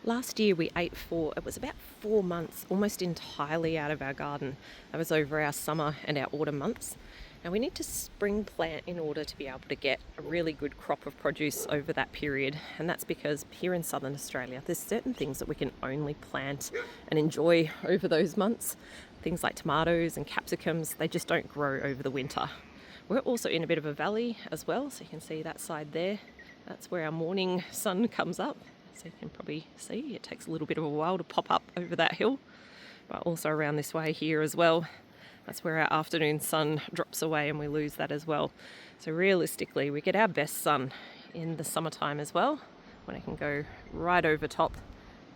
Last year we ate for, it was about 4 months, almost entirely out of our garden. That was over our summer and our autumn months. Now we need to spring plant in order to be able to get a really good crop of produce over that period. And that's because here in southern Australia, there's certain things that we can only plant and enjoy over those months. Things like tomatoes and capsicums, they just don't grow over the winter. We're also in a bit of a valley as well, so you can see that side there. That's where our morning sun comes up. So you can probably see it takes a little bit of a while to pop up over that hill, but also around this way here as well. That's where our afternoon sun drops away and we lose that as well. So realistically, we get our best sun in the summertime as well, when it can go right over top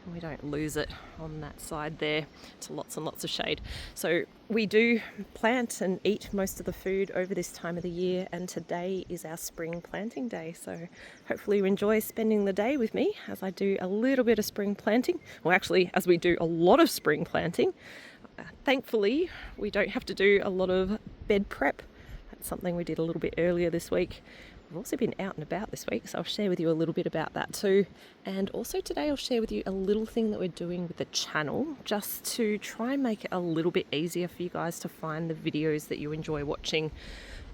and we don't lose it on that side there to lots and lots of shade. So we do plant and eat most of the food over this time of the year, and today is our spring planting day. So hopefully you enjoy spending the day with me as I do a little bit of spring planting. Well, actually, as we do a lot of spring planting. Thankfully, we don't have to do a lot of bed prep. That's something we did a little bit earlier this week. We've also been out and about this week, so I'll share with you a little bit about that too. And also today I'll share with you a little thing that we're doing with the channel, just to try and make it a little bit easier for you guys to find the videos that you enjoy watching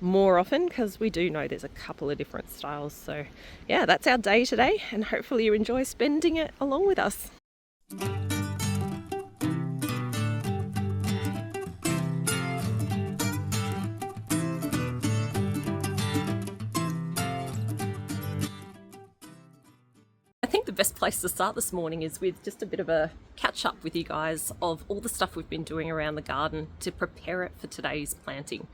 more often, because we do know there's a couple of different styles. So yeah, that's our day today, and hopefully you enjoy spending it along with us. I think the best place to start this morning is with just a bit of a catch up with you guys of all the stuff we've been doing around the garden to prepare it for today's planting.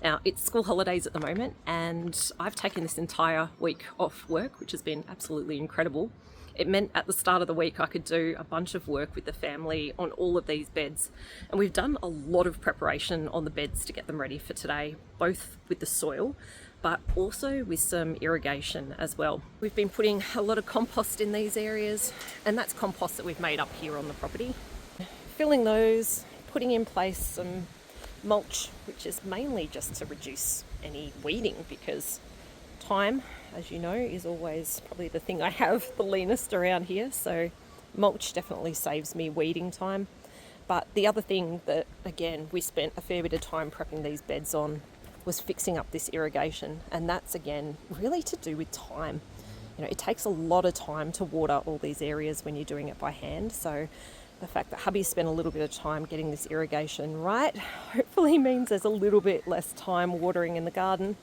Now, it's school holidays at the moment, and I've taken this entire week off work, which has been absolutely incredible. It meant at the start of the week I could do a bunch of work with the family on all of these beds, and we've done a lot of preparation on the beds to get them ready for today, both with the soil but also with some irrigation as well. We've been putting a lot of compost in these areas, and that's compost that we've made up here on the property. Filling those, putting in place some mulch, which is mainly just to reduce any weeding, because time, as you know, is always probably the thing I have the leanest around here. So mulch definitely saves me weeding time. But the other thing that, again, we spent a fair bit of time prepping these beds on was fixing up this irrigation. And that's, again, really to do with time. You know, it takes a lot of time to water all these areas when you're doing it by hand. So the fact that hubby spent a little bit of time getting this irrigation right hopefully means there's a little bit less time watering in the garden.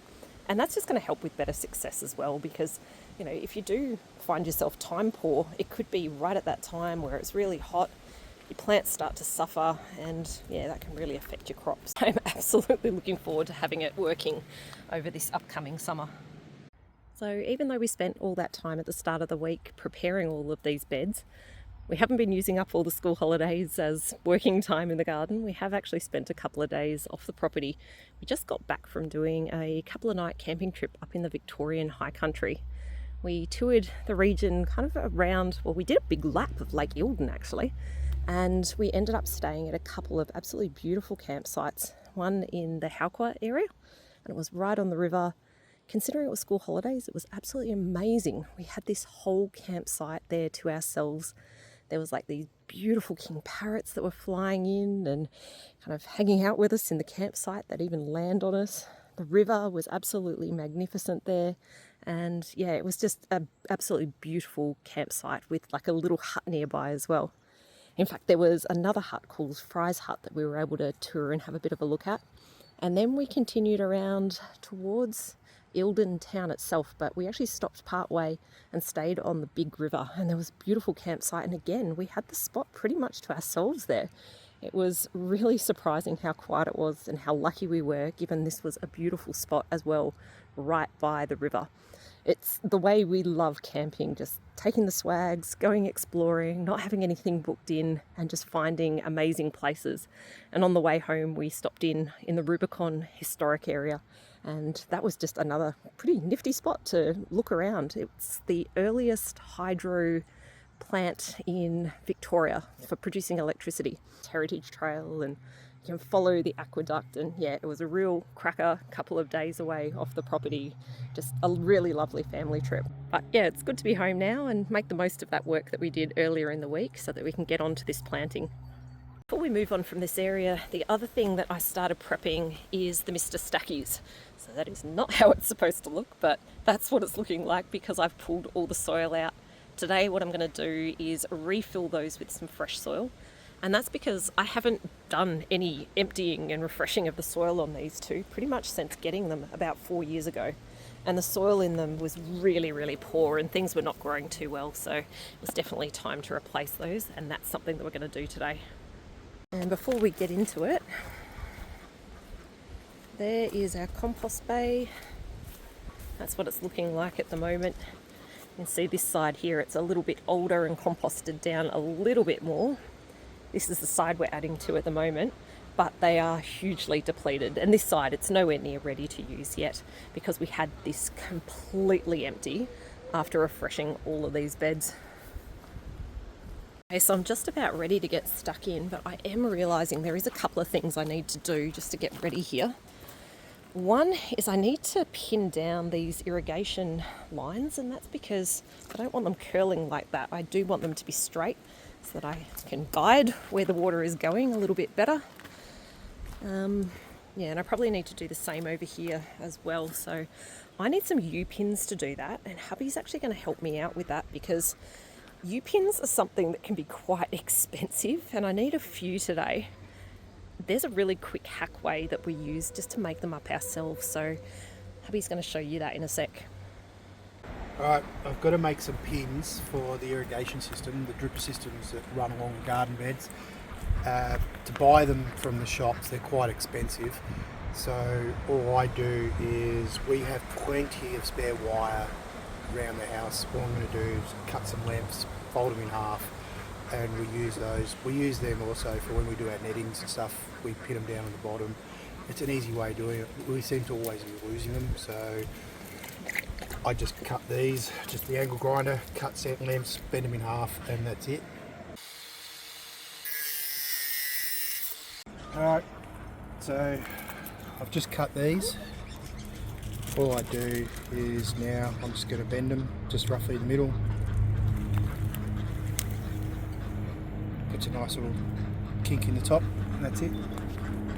And that's just going to help with better success as well, because, you know, if you do find yourself time poor, it could be right at that time where it's really hot, your plants start to suffer, and yeah, that can really affect your crops. I'm absolutely looking forward to having it working over this upcoming summer. So even though we spent all that time at the start of the week preparing all of these beds, we haven't been using up all the school holidays as working time in the garden. We have actually spent a couple of days off the property. We just got back from doing a couple of night camping trip up in the Victorian high country. We toured the region kind of around, well, we did a big lap of Lake Eildon actually, and we ended up staying at a couple of absolutely beautiful campsites. One in the Hauqua area, and it was right on the river. Considering it was school holidays, it was absolutely amazing. We had this whole campsite there to ourselves. There was like these beautiful king parrots that were flying in and kind of hanging out with us in the campsite that even land on us. The river was absolutely magnificent there. And yeah, it was just an absolutely beautiful campsite with like a little hut nearby as well. In fact, there was another hut called Fry's Hut that we were able to tour and have a bit of a look at. And then we continued around towards Eildon town itself, but we actually stopped part way and stayed on the big river, and there was a beautiful campsite, and again we had the spot pretty much to ourselves there. It was really surprising how quiet it was and how lucky we were, given this was a beautiful spot as well, right by the river. It's the way we love camping, just taking the swags, going exploring, not having anything booked in, and just finding amazing places. And on the way home we stopped in the Rubicon historic area, and that was just another pretty nifty spot to look around. It's the earliest hydro plant in Victoria for producing electricity. Heritage Trail and You can follow the aqueduct, and yeah, it was a real cracker, couple of days away off the property. Just a really lovely family trip. But yeah, it's good to be home now and make the most of that work that we did earlier in the week so that we can get on to this planting. Before we move on from this area, the other thing that I started prepping is the Mr. Stackies. So that is not how it's supposed to look, but that's what it's looking like because I've pulled all the soil out. Today what I'm going to do is refill those with some fresh soil. And that's because I haven't done any emptying and refreshing of the soil on these two pretty much since getting them about 4 years ago. And the soil in them was really, really poor and things were not growing too well. So it was definitely time to replace those, and that's something that we're going to do today. And before we get into it, there is our compost bay. That's what it's looking like at the moment. You can see this side here, it's a little bit older and composted down a little bit more. This is the side we're adding to at the moment, but they are hugely depleted. And this side, it's nowhere near ready to use yet because we had this completely empty after refreshing all of these beds. Okay, so I'm just about ready to get stuck in, but I am realizing there is a couple of things I need to do just to get ready here. One is I need to pin down these irrigation lines, and that's because I don't want them curling like that. I do want them to be straight so that I can guide where the water is going a little bit better. Yeah, and I probably need to do the same over here as well. So I need some U-pins to do that, and hubby's actually going to help me out with that because U-pins are something that can be quite expensive, and I need a few today. There's a really quick hack way that we use just to make them up ourselves, so hubby's going to show you that in a sec. Alright, I've got to make some pins for the irrigation system, the drip systems that run along the garden beds. To buy them from the shops, they're quite expensive, so all I do is, we have plenty of spare wire around the house. All I'm going to do is cut some lengths, fold them in half, and we use those. We use them also for when we do our nettings and stuff. We pin them down on the bottom. It's an easy way of doing it. We seem to always be losing them, so I just cut these, just the angle grinder, cut certain lengths, bend them in half, and that's it. Alright, so I've just cut these. All I do is now I'm just going to bend them just roughly in the middle. Puts a nice little kink in the top, and that's it.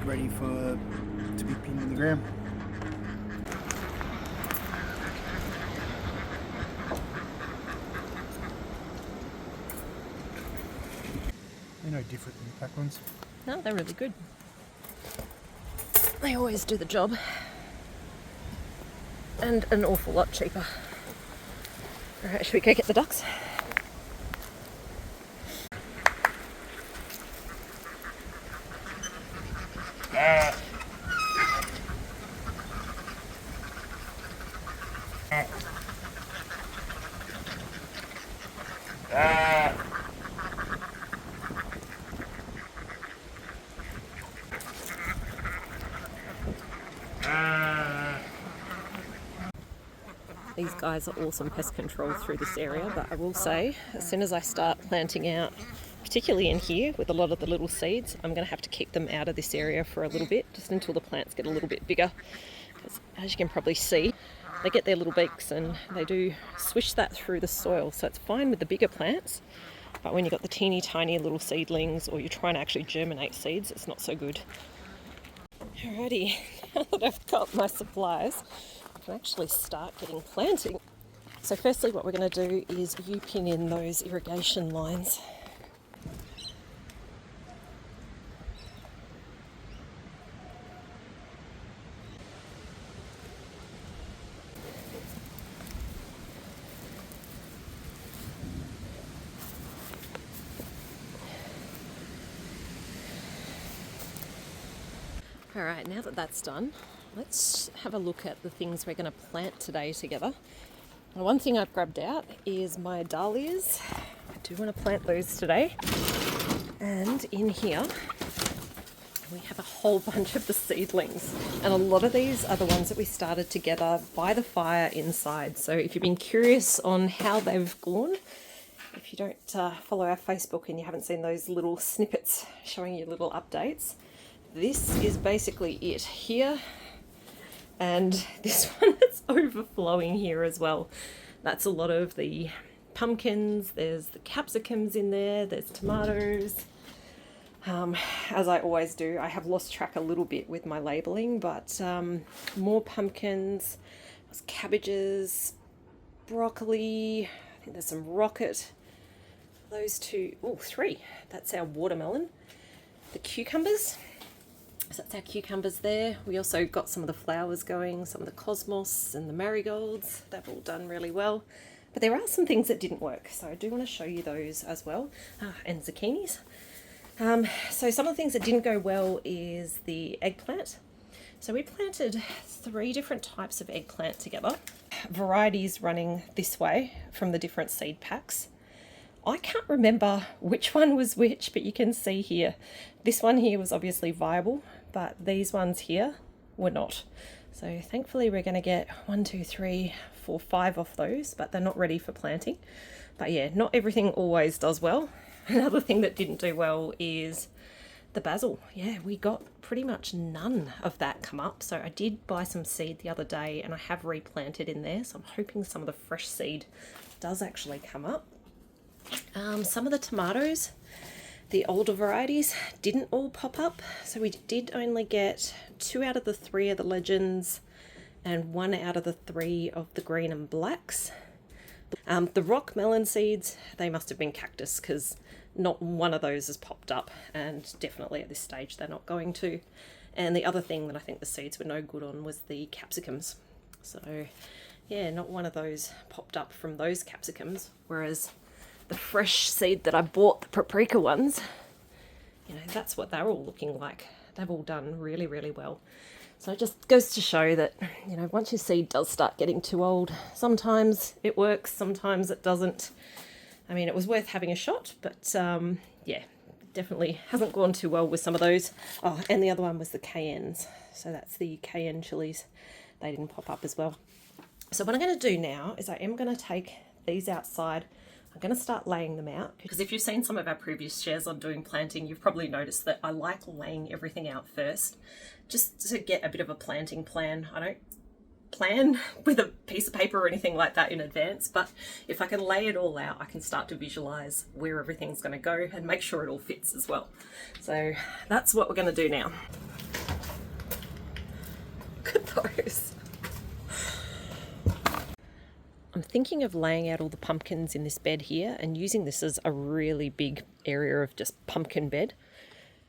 Ready to be pinned in the ground. They're no different than the pack ones. No, they're really good. They always do the job. And an awful lot cheaper. Alright, should we go get the ducks? These guys are awesome pest control through this area, but I will say, as soon as I start planting out, particularly in here with a lot of the little seeds, I'm going to have to keep them out of this area for a little bit, just until the plants get a little bit bigger. Because as you can probably see, they get their little beaks and they do swish that through the soil. So it's fine with the bigger plants, but when you've got the teeny tiny little seedlings, or you're trying to actually germinate seeds, it's not so good. Alrighty, now that I've got my supplies, I can actually start getting planting. So firstly what we're going to do is U-pin in those irrigation lines. Alright, now that that's done, let's have a look at the things we're going to plant today together. Now, one thing I've grabbed out is my dahlias. I do want to plant those today. And in here, we have a whole bunch of the seedlings. And a lot of these are the ones that we started together by the fire inside. So if you've been curious on how they've gone, if you don't follow our Facebook and you haven't seen those little snippets showing you little updates, this is basically it here, and this one is overflowing here as well. That's a lot of the pumpkins, there's the capsicums in there, there's tomatoes. As I always do, I have lost track a little bit with my labeling, but more pumpkins, there's cabbages, broccoli, I think there's some rocket, those two, oh, three, that's our watermelon. The cucumbers, so that's our cucumbers there. We also got some of the flowers going, some of the cosmos and the marigolds, they've all done really well. But there are some things that didn't work, so I do want to show you those as well, and zucchinis. So some of the things that didn't go well is the eggplant. So we planted 3 different types of eggplant together, varieties running this way from the different seed packs. I can't remember which one was which, but you can see here, this one here was obviously viable, but these ones here were not. So thankfully we're going to get 1, 2, 3, 4, 5 off those, but they're not ready for planting. But yeah, not everything always does well. Another thing that didn't do well is the basil. Yeah, we got pretty much none of that come up. So I did buy some seed the other day and I have replanted in there. So I'm hoping some of the fresh seed does actually come up. Some of the tomatoes, the older varieties, didn't all pop up. So we did only get 2 out of the 3 of the legends and 1 out of the 3 of the green and blacks. The rock melon seeds, they must have been cactus because not one of those has popped up, and definitely at this stage they're not going to. And the other thing that I think the seeds were no good on was the capsicums. So yeah, not one of those popped up from those capsicums, whereas the fresh seed that I bought, the paprika ones, you know, that's what they're all looking like. They've all done really, really well. So it just goes to show that, you know, once your seed does start getting too old, sometimes it works, sometimes it doesn't. I mean, it was worth having a shot, but yeah, definitely hasn't gone too well with some of those. Oh, and the other one was the cayennes. So that's the cayenne chilies. They didn't pop up as well. So what I'm going to do now is I am going to take these outside. I'm going to start laying them out, because if you've seen some of our previous shares on doing planting, you've probably noticed that I like laying everything out first, just to get a bit of a planting plan. I don't plan with a piece of paper or anything like that in advance, but if I can lay it all out, I can start to visualize where everything's going to go and make sure it all fits as well. So that's what we're going to do now. Look at those. I'm thinking of laying out all the pumpkins in this bed here and using this as a really big area of just pumpkin bed,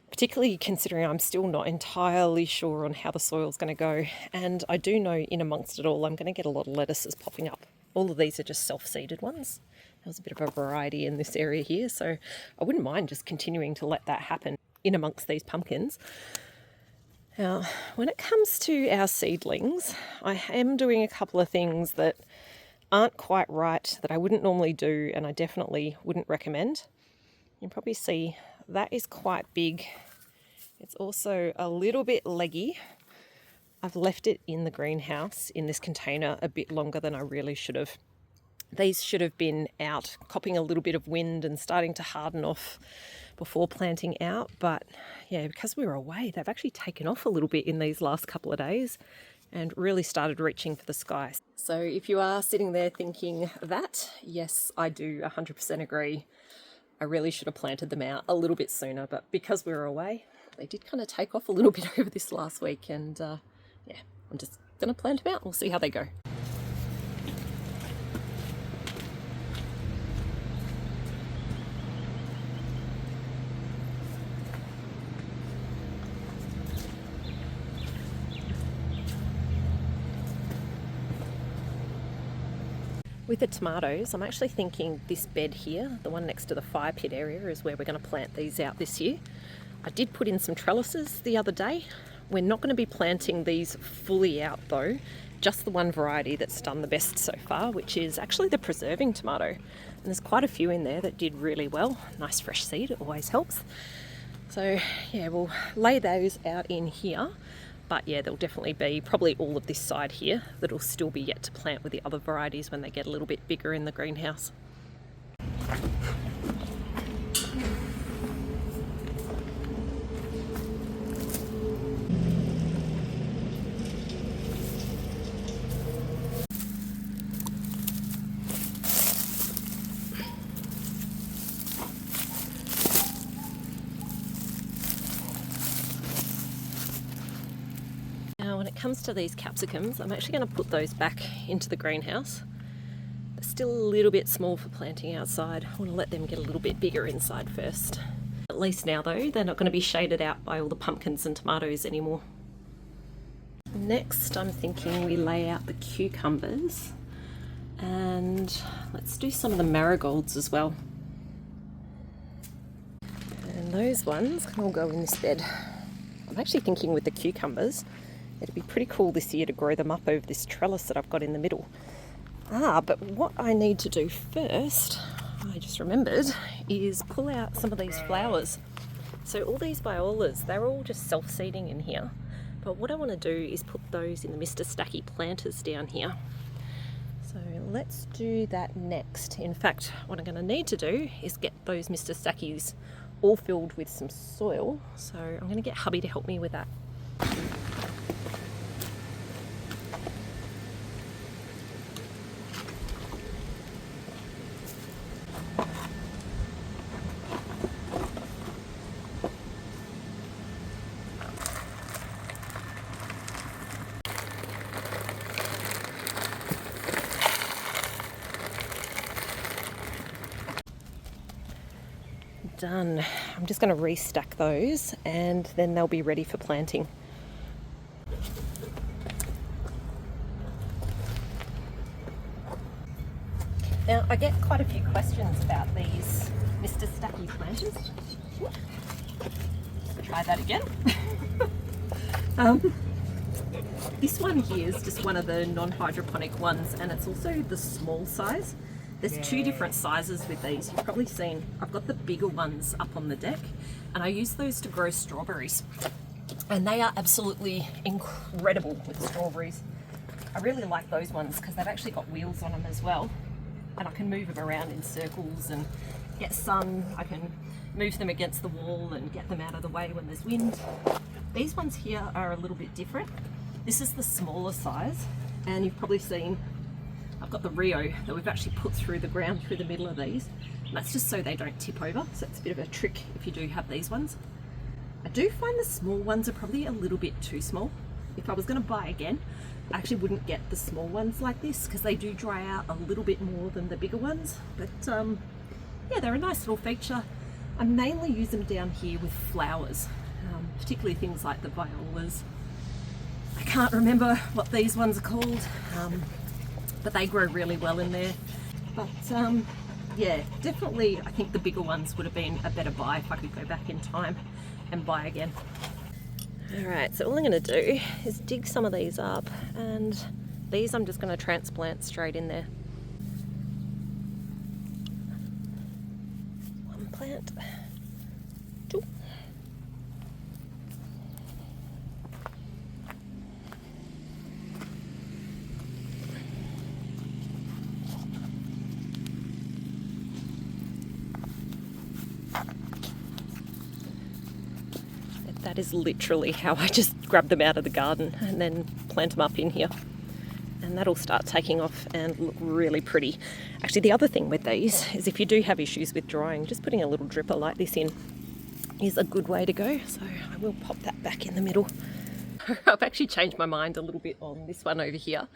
particularly considering I'm still not entirely sure on how the soil's going to go. And I do know in amongst it all, I'm going to get a lot of lettuces popping up. All of these are just self-seeded ones. There's a bit of a variety in this area here, so I wouldn't mind just continuing to let that happen in amongst these pumpkins. Now, when it comes to our seedlings, I am doing a couple of things that aren't quite right, that I wouldn't normally do, and I definitely wouldn't recommend. You can probably see that is quite big. It's also a little bit leggy. I've left it in the greenhouse in this container a bit longer than I really should have. These should have been out, copping a little bit of wind and starting to harden off before planting out. But yeah, because we were away, they've actually taken off a little bit in these last couple of days and really started reaching for the sky. So if you are sitting there thinking that, yes, I do 100% agree. I really should have planted them out a little bit sooner, but because we were away, they did kind of take off a little bit over this last week, and yeah, I'm just going to plant them out. We'll see how they go. With the tomatoes, I'm actually thinking this bed here, the one next to the fire pit area, is where we're going to plant these out this year. I did put in some trellises the other day. We're not going to be planting these fully out though, just the one variety that's done the best so far, which is actually the preserving tomato. And there's quite a few in there that did really well. Nice fresh seed, it always helps. So yeah, we'll lay those out in here. But yeah, there'll definitely be probably all of this side here that'll still be yet to plant with the other varieties when they get a little bit bigger in the greenhouse. comes to these capsicums, I'm actually going to put those back into the greenhouse. They're still a little bit small for planting outside. I want to let them get a little bit bigger inside first. At least now though, they're not going to be shaded out by all the pumpkins and tomatoes anymore. Next, I'm thinking we lay out the cucumbers, and let's do some of the marigolds as well. And those ones can all go in this bed. I'm actually thinking with the cucumbers, it'd be pretty cool this year to grow them up over this trellis that I've got in the middle. But what I need to do first, I just remembered, is pull out some of these flowers. So all these violas, they're all just self-seeding in here. But what I want to do is put those in the Mr. Stacky planters down here. So let's do that next. In fact, what I'm going to need to do is get those Mr. Stackies all filled with some soil. So I'm going to get hubby to help me with that. Done. I'm just going to restack those and then they'll be ready for planting. Now I get quite a few questions about these Mr. Stacky planters. Try that again. This one here is just one of the non-hydroponic ones, and it's also the small size. There's two different sizes with these. You've probably seen, I've got the bigger ones up on the deck, and I use those to grow strawberries. And they are absolutely incredible with strawberries. I really like those ones because they've actually got wheels on them as well. And I can move them around in circles and get sun. I can move them against the wall and get them out of the way when there's wind. These ones here are a little bit different. This is the smaller size, and you've probably seen I've got the Rio that we've actually put through the ground through the middle of these. And that's just so they don't tip over. So it's a bit of a trick if you do have these ones. I do find the small ones are probably a little bit too small. If I was going to buy again, I actually wouldn't get the small ones like this because they do dry out a little bit more than the bigger ones. But yeah, they're a nice little feature. I mainly use them down here with flowers, particularly things like the violas. I can't remember what these ones are called. But they grow really well in there. But yeah, definitely I think the bigger ones would have been a better buy if I could go back in time and buy again. Alright, so all I'm going to do is dig some of these up, and these I'm just going to transplant straight in there. One plant, two. That is literally how I just grab them out of the garden and then plant them up in here. And that'll start taking off and look really pretty. Actually, the other thing with these is if you do have issues with drying, just putting a little dripper like this in is a good way to go. So I will pop that back in the middle. I've actually changed my mind a little bit on this one over here.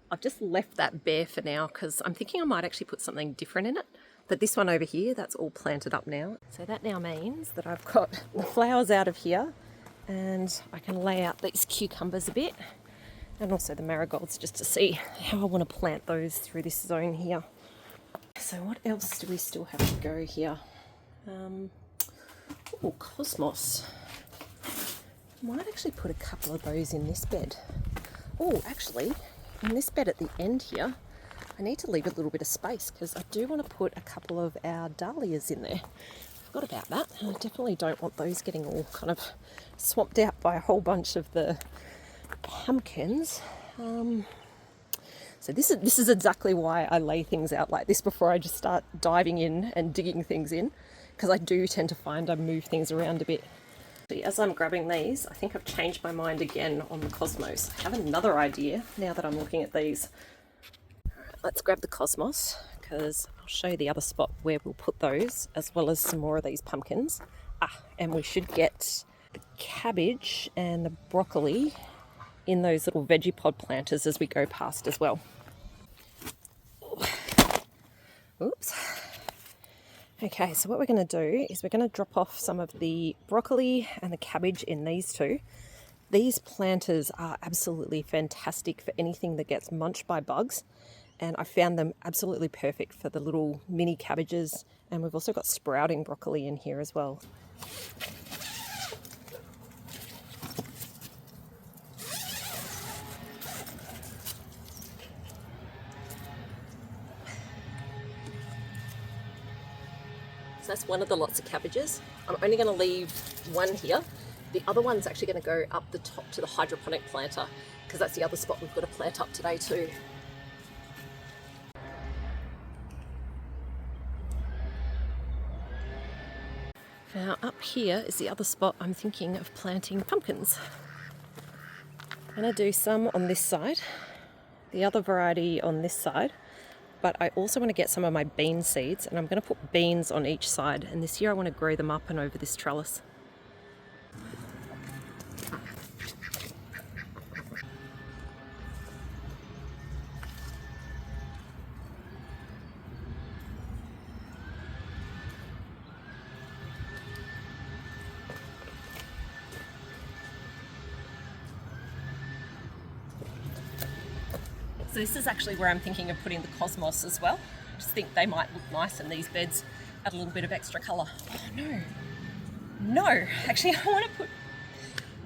I've just left that bare for now because I'm thinking I might actually put something different in it. But this one over here, that's all planted up now. So that now means that I've got the flowers out of here and I can lay out these cucumbers a bit, and also the marigolds, just to see how I want to plant those through this zone here. So what else do we still have to go here? Oh, cosmos. Might actually put a couple of those in this bed. Oh, actually, in this bed at the end here, I need to leave a little bit of space because I do want to put a couple of our dahlias in there. Forgot about that. I definitely don't want those getting all kind of swamped out by a whole bunch of the pumpkins. So this is exactly why I lay things out like this before I just start diving in and digging things in, because I do tend to find I move things around a bit. As I'm grabbing these, I think I've changed my mind again on the cosmos. I have another idea now that I'm looking at these. Let's grab the cosmos because I'll show you the other spot where we'll put those, as well as some more of these pumpkins. And we should get the cabbage and the broccoli in those little veggie pod planters as we go past as well. Oops. Okay, so what we're going to do is we're going to drop off some of the broccoli and the cabbage in these two. These planters are absolutely fantastic for anything that gets munched by bugs, and I found them absolutely perfect for the little mini cabbages, and we've also got sprouting broccoli in here as well. So that's one of the lots of cabbages. I'm only going to leave one here. The other one's actually going to go up the top to the hydroponic planter, because that's the other spot we've got to plant up today too. Now up here is the other spot I'm thinking of planting pumpkins. I'm going to do some on this side, the other variety on this side, but I also want to get some of my bean seeds, and I'm going to put beans on each side, and this year I want to grow them up and over this trellis. So this is actually where I'm thinking of putting the cosmos as well. I just think they might look nice in these beds, add a little bit of extra colour. Oh no, actually I want to put,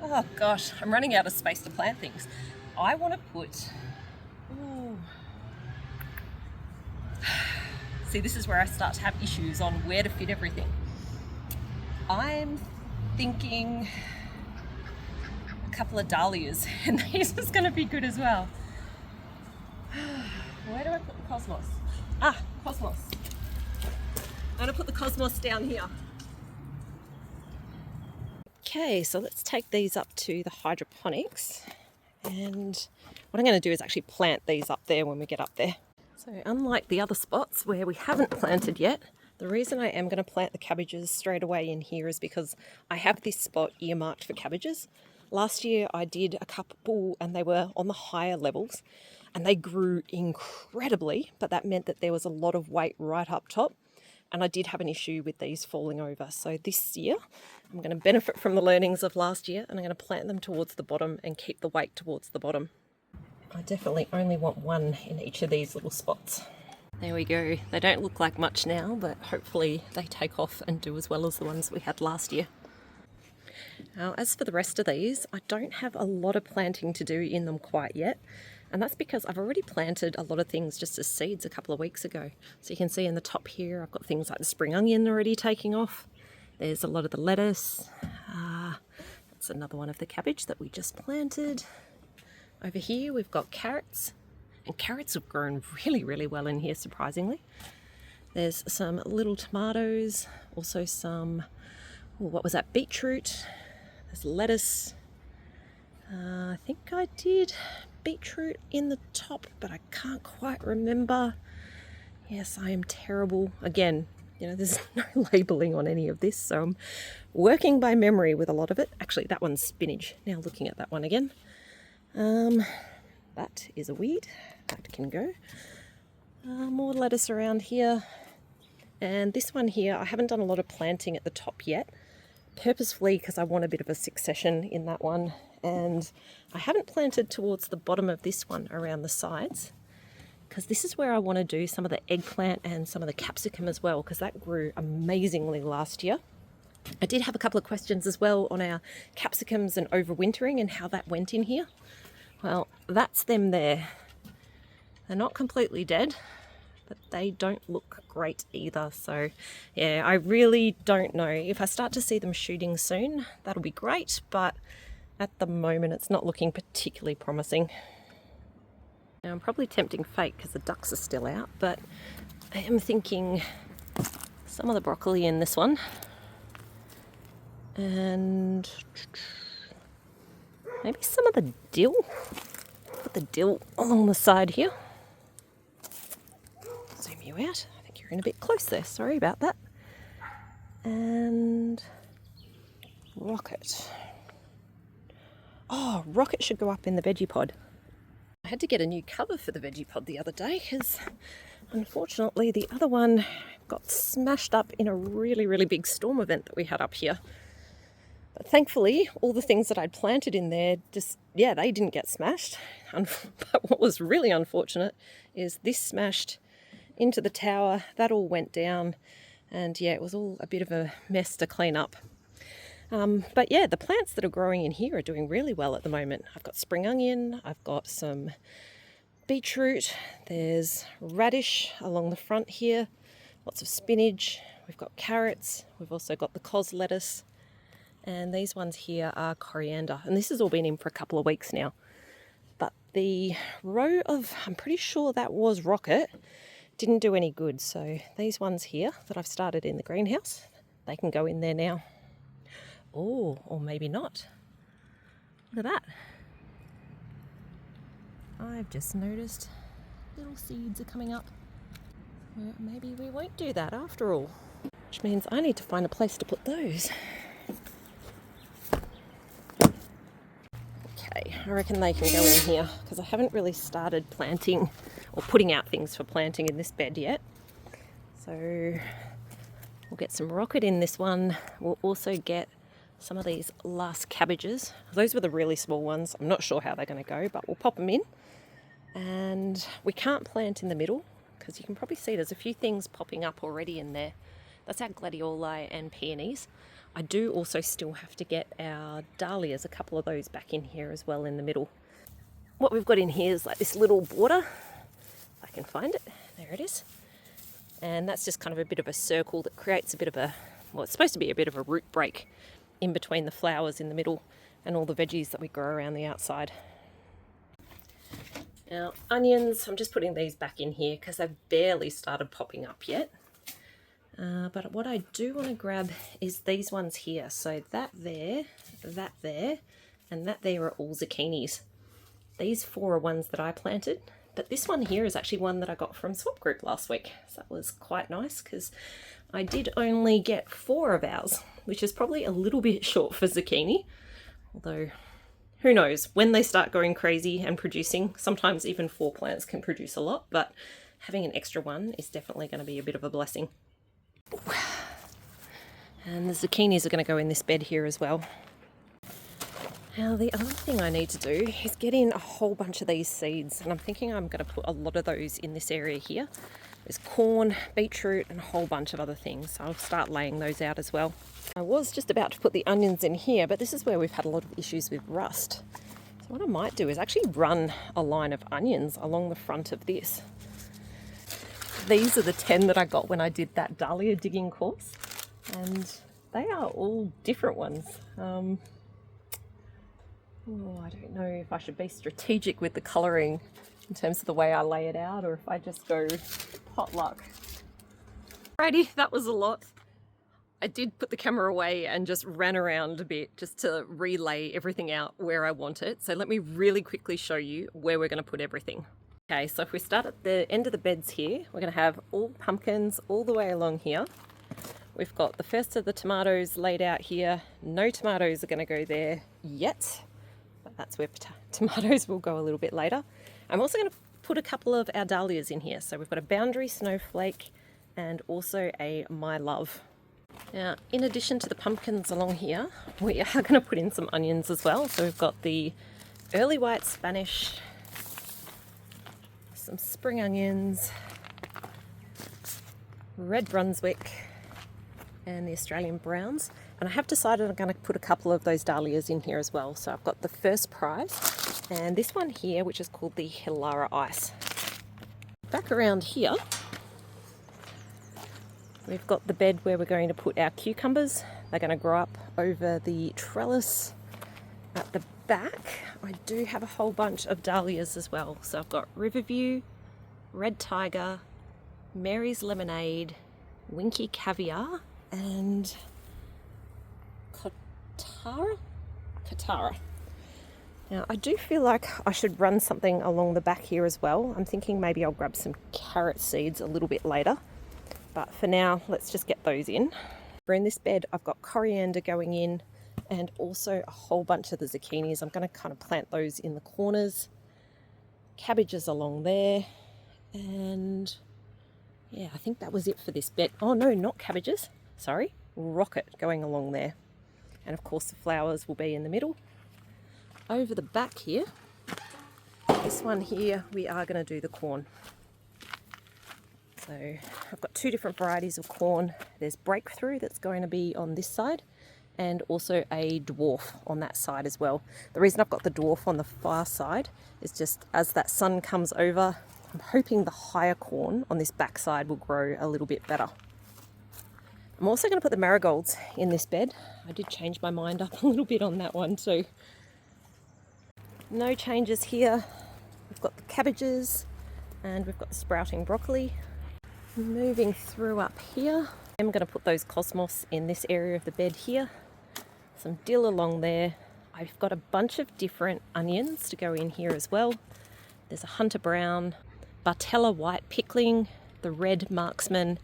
oh gosh, I'm running out of space to plant things. I want to put, see, this is where I start to have issues on where to fit everything. I'm thinking a couple of dahlias, and these is going to be good as well. Where do I put the cosmos? Ah, cosmos. I'm going to put the cosmos down here. Okay, so let's take these up to the hydroponics, and what I'm going to do is actually plant these up there when we get up there. So unlike the other spots where we haven't planted yet, the reason I am going to plant the cabbages straight away in here is because I have this spot earmarked for cabbages. Last year I did a couple and they were on the higher levels, and they grew incredibly, but that meant that there was a lot of weight right up top, and I did have an issue with these falling over. So this year I'm going to benefit from the learnings of last year, and I'm going to plant them towards the bottom and keep the weight towards the bottom. I definitely only want one in each of these little spots. There we go. They don't look like much now, but hopefully they take off and do as well as the ones we had last year. Now, as for the rest of these, I don't have a lot of planting to do in them quite yet. And that's because I've already planted a lot of things just as seeds a couple of weeks ago. So you can see in the top here, I've got things like the spring onion already taking off. There's a lot of the lettuce. That's another one of the cabbage that we just planted. Over here, we've got carrots. And carrots have grown really, really well in here, surprisingly. There's some little tomatoes, also some, what was that, beetroot. There's lettuce. I think I did beetroot in the top, but I can't quite remember. Yes, I am terrible. Again, you know, there's no labeling on any of this, so I'm working by memory with a lot of it. Actually, that one's spinach. Now looking at that one again. That is a weed. That can go. More lettuce around here. And this one here, I haven't done a lot of planting at the top yet, purposefully because I want a bit of a succession in that one. And I haven't planted towards the bottom of this one around the sides, because this is where I want to do some of the eggplant and some of the capsicum as well, because that grew amazingly last year. I did have a couple of questions as well on our capsicums and overwintering and how that went in here. Well, that's them there. They're not completely dead, but they don't look great either. So yeah, I really don't know. If I start to see them shooting soon, that'll be great, but at the moment it's not looking particularly promising. Now I'm probably tempting fate because the ducks are still out, but I am thinking some of the broccoli in this one, and maybe some of the dill. Put the dill along the side here. Zoom you out. I think you're in a bit close there. Sorry about that. And rocket. Oh, rocket should go up in the veggie pod. I had to get a new cover for the veggie pod the other day because unfortunately the other one got smashed up in a really big storm event that we had up here. But thankfully, all the things that I'd planted in there they didn't get smashed. But what was really unfortunate is this smashed into the tower. That all went down, and yeah, it was all a bit of a mess to clean up. But yeah, the plants that are growing in here are doing really well at the moment. I've got spring onion, I've got some beetroot, there's radish along the front here, lots of spinach, we've got carrots, we've also got the cos lettuce, and these ones here are coriander. And this has all been in for a couple of weeks now. But the row of, I'm pretty sure that was rocket, didn't do any good. So these ones here that I've started in the greenhouse, they can go in there now. Oh, or maybe not. Look at that. I've just noticed little seeds are coming up. Well, maybe we won't do that after all. Which means I need to find a place to put those. Okay, I reckon they can go in here because I haven't really started planting or putting out things for planting in this bed yet. So we'll get some rocket in this one. We'll also get some of these last cabbages. Those were the really small ones. I'm not sure how they're going to go, but we'll pop them in. And we can't plant in the middle because you can probably see there's a few things popping up already in there. That's our gladioli and peonies. I do also still have to get our dahlias, a couple of those back in here as well in the middle. What we've got in here is like this little border. If I can find it. There it is. And that's just kind of a bit of a circle that creates a bit of a, well, it's supposed to be a bit of a root break in between the flowers in the middle and all the veggies that we grow around the outside. Now, onions, I'm just putting these back in here because they've barely started popping up yet. But what I do want to grab is these ones here. So that there, and that there are all zucchinis. These 4 are ones that I planted, but this one here is actually one that I got from Swap Group last week. So that was quite nice because I did only get 4 of ours, which is probably a little bit short for zucchini. Although, who knows, when they start going crazy and producing, sometimes even 4 plants can produce a lot, but having an extra one is definitely going to be a bit of a blessing. And the zucchinis are going to go in this bed here as well. Now the other thing I need to do is get in a whole bunch of these seeds, and I'm thinking I'm going to put a lot of those in this area here. There's corn, beetroot, and a whole bunch of other things. So I'll start laying those out as well. I was just about to put the onions in here, but this is where we've had a lot of issues with rust. So what I might do is actually run a line of onions along the front of this. These are the 10 that I got when I did that dahlia digging course, and they are all different ones. I don't know if I should be strategic with the colouring in terms of the way I lay it out, or if I just go potluck. Alrighty, that was a lot. I did put the camera away and just ran around a bit just to relay everything out where I want it. So let me really quickly show you where we're going to put everything. Okay, so if we start at the end of the beds here, we're going to have all pumpkins all the way along here. We've got the first of the tomatoes laid out here. No tomatoes are going to go there yet, but that's where tomatoes will go a little bit later. I'm also going to put a couple of our dahlias in here. So we've got a boundary snowflake and also a my love. Now, in addition to the pumpkins along here, we are going to put in some onions as well. So we've got the early white Spanish, some spring onions, red Brunswick, and the Australian browns. And I have decided I'm going to put a couple of those dahlias in here as well. So I've got the first prize and this one here, which is called the Hilara Ice. Back around here, we've got the bed where we're going to put our cucumbers. They're going to grow up over the trellis. At the back, I do have a whole bunch of dahlias as well. So I've got Riverview, Red Tiger, Mary's Lemonade, Winky Caviar, and Katara. Now, I do feel like I should run something along the back here as well. I'm thinking maybe I'll grab some carrot seeds a little bit later. But for now, let's just get those in. For in this bed, I've got coriander going in, and also a whole bunch of the zucchinis. I'm going to kind of plant those in the corners. Cabbages along there, and yeah, I think that was it for this bed. Oh no, not cabbages, sorry, rocket going along there. And of course the flowers will be in the middle. Over the back here, this one here, we are going to do the corn. So I've got two different varieties of corn. There's Breakthrough that's going to be on this side, and also a dwarf on that side as well. The reason I've got the dwarf on the far side is just as that sun comes over, I'm hoping the higher corn on this back side will grow a little bit better. I'm also going to put the marigolds in this bed. I did change my mind up a little bit on that one too. No changes here. We've got the cabbages and we've got the sprouting broccoli. Moving through up here, I'm going to put those cosmos in this area of the bed here. Some dill along there. I've got a bunch of different onions to go in here as well. There's a Hunter Brown, Bartella White Pickling, the Red Marksman,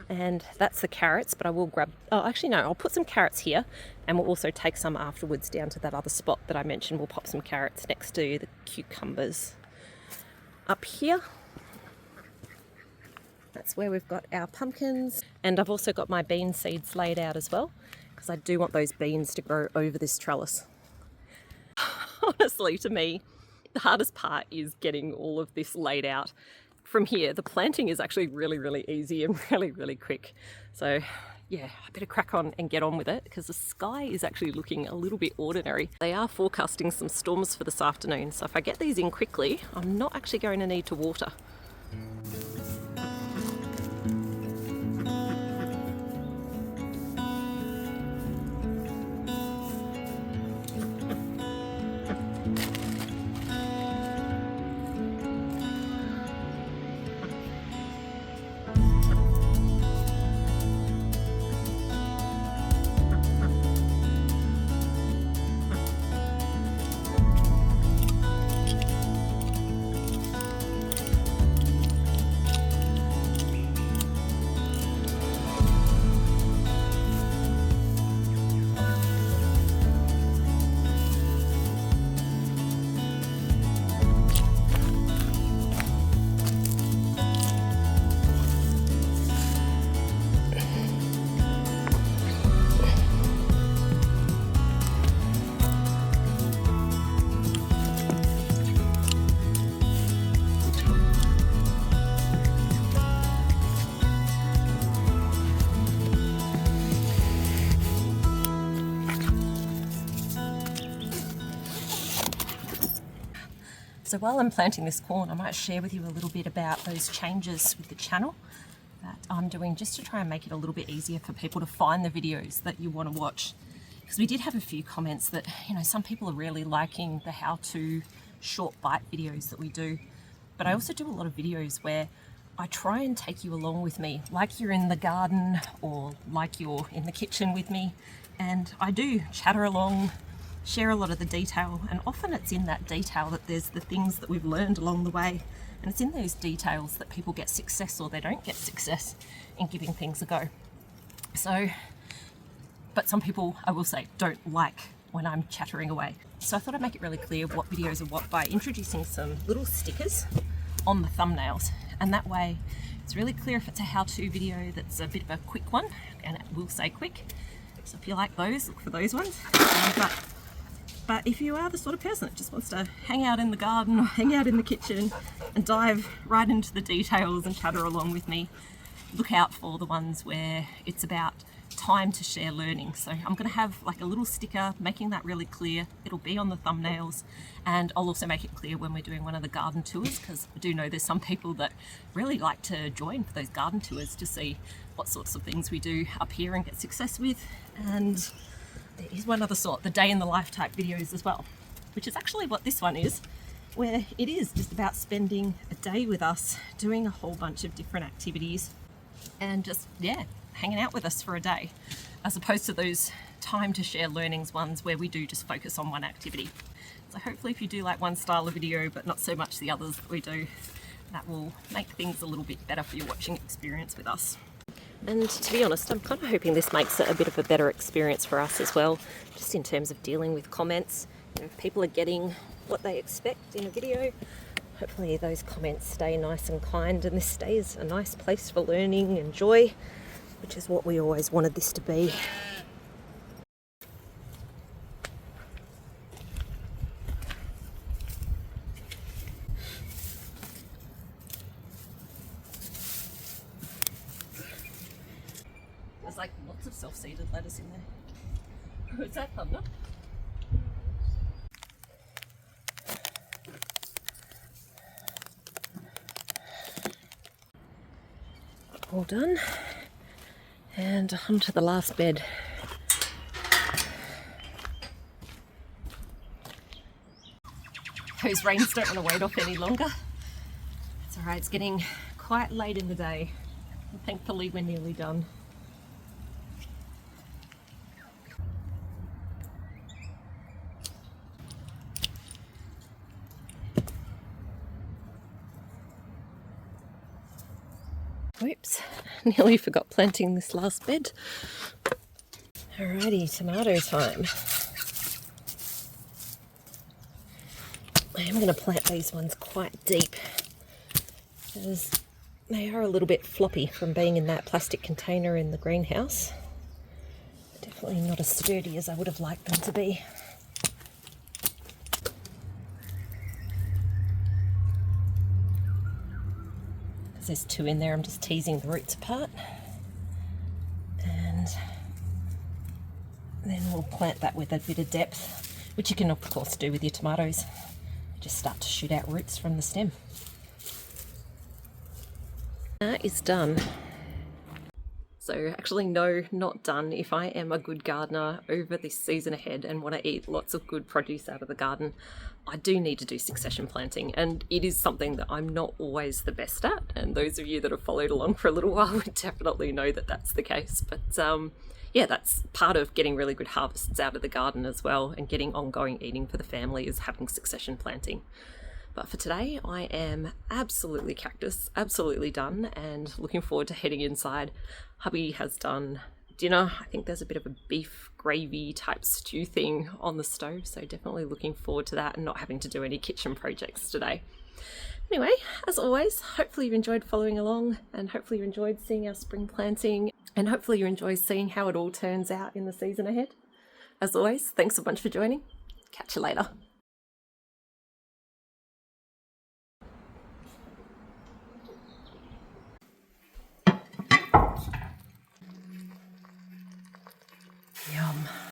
and that's the carrots, but I will grab, oh actually no, I'll put some carrots here, and we'll also take some afterwards down to that other spot that I mentioned. We'll pop some carrots next to the cucumbers. Up here, that's where we've got our pumpkins, and I've also got my bean seeds laid out as well, because I do want those beans to grow over this trellis. Honestly, to me, the hardest part is getting all of this laid out. From here, the planting is actually really, really easy and really, really quick. So yeah, I better crack on and get on with it, because the sky is actually looking a little bit ordinary. They are forecasting some storms for this afternoon, so if I get these in quickly, I'm not actually going to need to water. So while I'm planting this corn, I might share with you a little bit about those changes with the channel that I'm doing, just to try and make it a little bit easier for people to find the videos that you want to watch. Because we did have a few comments that, you know, some people are really liking the how-to short bite videos that we do. But I also do a lot of videos where I try and take you along with me, like you're in the garden or like you're in the kitchen with me. And I do chatter along, share a lot of the detail, and often it's in that detail that there's the things that we've learned along the way, and it's in those details that people get success or they don't get success in giving things a go. So, but some people, I will say, don't like when I'm chattering away. So I thought I'd make it really clear what videos are what by introducing some little stickers on the thumbnails, and that way it's really clear if it's a how-to video that's a bit of a quick one, and it will say quick. So if you like those, look for those ones. But if you are the sort of person that just wants to hang out in the garden or hang out in the kitchen and dive right into the details and chatter along with me, look out for the ones where it's about time to share learning. So I'm going to have like a little sticker making that really clear. It'll be on the thumbnails, and I'll also make it clear when we're doing one of the garden tours, because I do know there's some people that really like to join for those garden tours to see what sorts of things we do up here and get success with. And there is one other sort, the day in the life type videos as well, which is actually what this one is, where it is just about spending a day with us, doing a whole bunch of different activities, and just, yeah, hanging out with us for a day, as opposed to those time to share learnings ones where we do just focus on one activity. So hopefully if you do like one style of video, but not so much the others that we do, that will make things a little bit better for your watching experience with us. And to be honest, I'm kind of hoping this makes it a bit of a better experience for us as well, just in terms of dealing with comments. You know, if people are getting what they expect in a video, hopefully those comments stay nice and kind and this stays a nice place for learning and joy, which is what we always wanted this to be. There's like lots of self-seeded lettuce in there. Is that thunder? All done. And onto the last bed. Those rains don't want to wait off any longer. It's alright, it's getting quite late in the day. And thankfully we're nearly done. Oops, nearly forgot planting this last bed. Alrighty, tomato time. I am going to plant these ones quite deep as they are a little bit floppy from being in that plastic container in the greenhouse. Definitely not as sturdy as I would have liked them to be. Because there's two in there, I'm just teasing the roots apart. And then we'll plant that with a bit of depth, which you can of course do with your tomatoes. Just start to shoot out roots from the stem. That is done. So actually no, not done. If I am a good gardener over this season ahead and want to eat lots of good produce out of the garden, I do need to do succession planting, and it is something that I'm not always the best at, and those of you that have followed along for a little while would definitely know that that's the case. But yeah, that's part of getting really good harvests out of the garden as well, and getting ongoing eating for the family is having succession planting. But for today, I am absolutely cactus, absolutely done, and looking forward to heading inside. Hubby has done dinner. I think there's a bit of a beef gravy type stew thing on the stove, so definitely looking forward to that and not having to do any kitchen projects today. Anyway, as always, hopefully you've enjoyed following along, and hopefully you enjoyed seeing our spring planting, and hopefully you enjoy seeing how it all turns out in the season ahead. As always, thanks a bunch for joining. Catch you later. Yum.